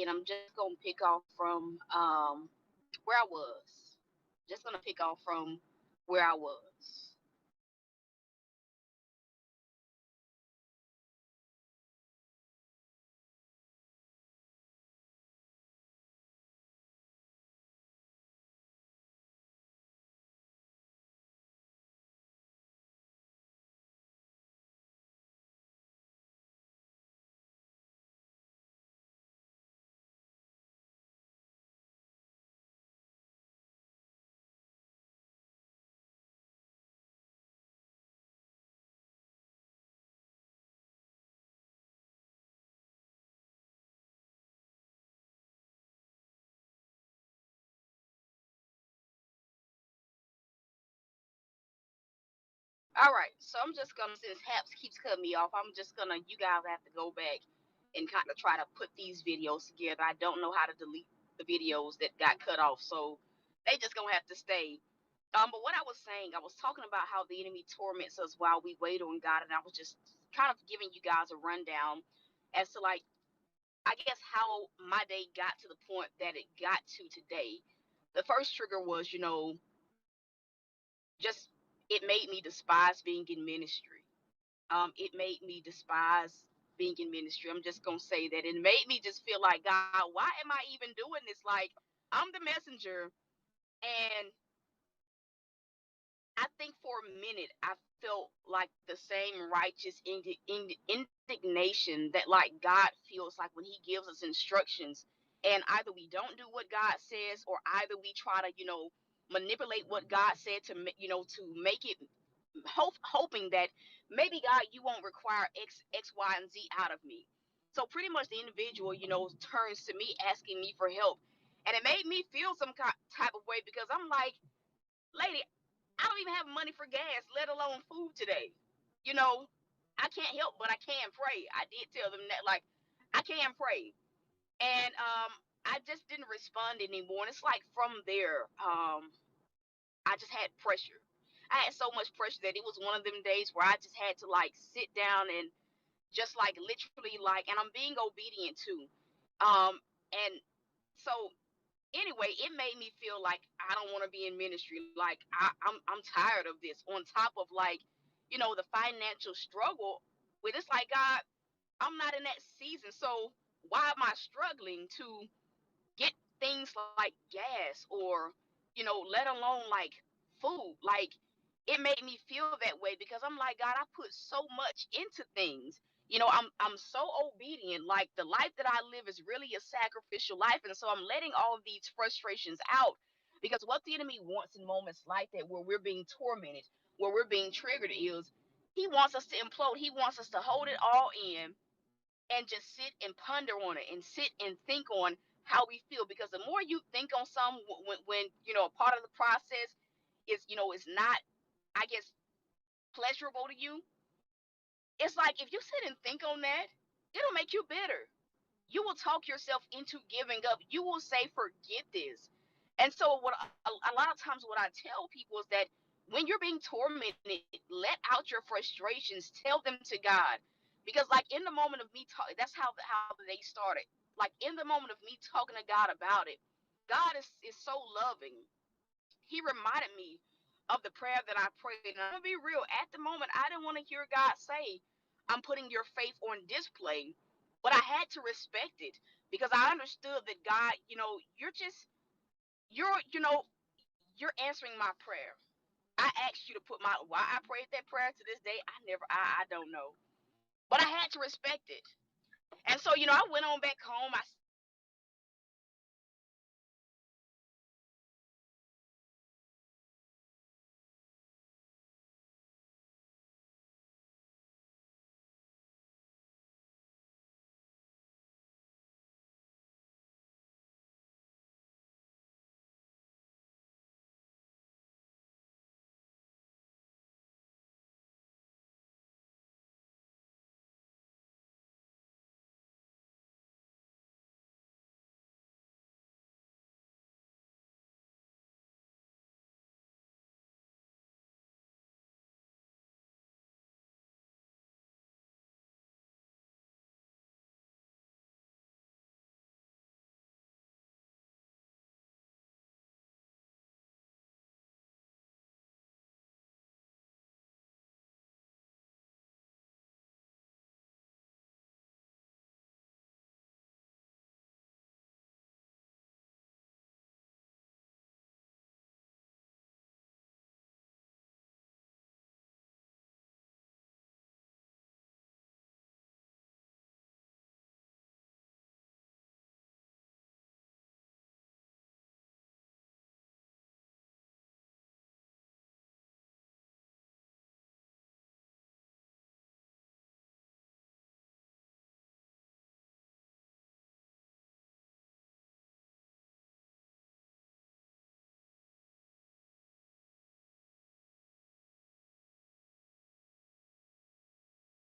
and I'm just gonna pick off from where I was. Just gonna pick off from where I was. All right, so I'm just gonna, since Haps keeps cutting me off, I'm just gonna, you guys have to go back and kind of try to put these videos together. I don't know how to delete the videos that got cut off, so they just gonna have to stay. But what I was saying, I was talking about how the enemy torments us while we wait on God, and I was just kind of giving you guys a rundown as to, like, I guess how my day got to the point that it got to today. The first trigger was, just it made me despise being in ministry. It made me despise being in ministry. I'm just gonna say that it made me just feel like, God, why am I even doing this? Like, I'm the messenger, and I think for a minute I felt like the same righteous indignation that, like, God feels like when He gives us instructions, and either we don't do what God says, or either we try to, manipulate what God said to, to make it, hoping that maybe, God, you won't require X, Y, and Z out of me. So pretty much the individual, turns to me asking me for help, and it made me feel some type of way, because I'm like, lady, I don't even have money for gas, let alone food today. You know, I can't help, but I can pray. I did tell them that, like, I can pray. And I just didn't respond anymore. And it's like from there, I just had pressure. I had so much pressure that it was one of them days where I just had to, like, sit down and just, like, literally, like, and I'm being obedient too. And so anyway, it made me feel like I don't want to be in ministry. Like, I'm tired of this. On top of, like, the financial struggle with, it's like, God, I'm not in that season. So why am I struggling to get things like gas, or, let alone, like, food? Like, it made me feel that way, because I'm like, God, I put so much into things. I'm so obedient. Like, the life that I live is really a sacrificial life, and so I'm letting all of these frustrations out, because what the enemy wants in moments like that, where we're being tormented, where we're being triggered, is he wants us to implode. He wants us to hold it all in and just sit and ponder on it, and sit and think on how we feel, because the more you think on some, when a part of the process is not, I guess, pleasurable to you, it's like, if you sit and think on that, it'll make you bitter. You will talk yourself into giving up. You will say, forget this. And so, what a lot of times, what I tell people is that when you're being tormented, let out your frustrations, tell them to God. Because, like, in the moment of me talking, that's how the day started. Like, in the moment of me talking to God about it, God is so loving. He reminded me of the prayer that I prayed. And I'm gonna be real. At the moment, I didn't want to hear God say, "I'm putting your faith on display," but I had to respect it, because I understood that, God, you're you know you're answering my prayer. I asked you to put my, why I prayed that prayer to this day. I don't know, but I had to respect it. And so, I went on back home.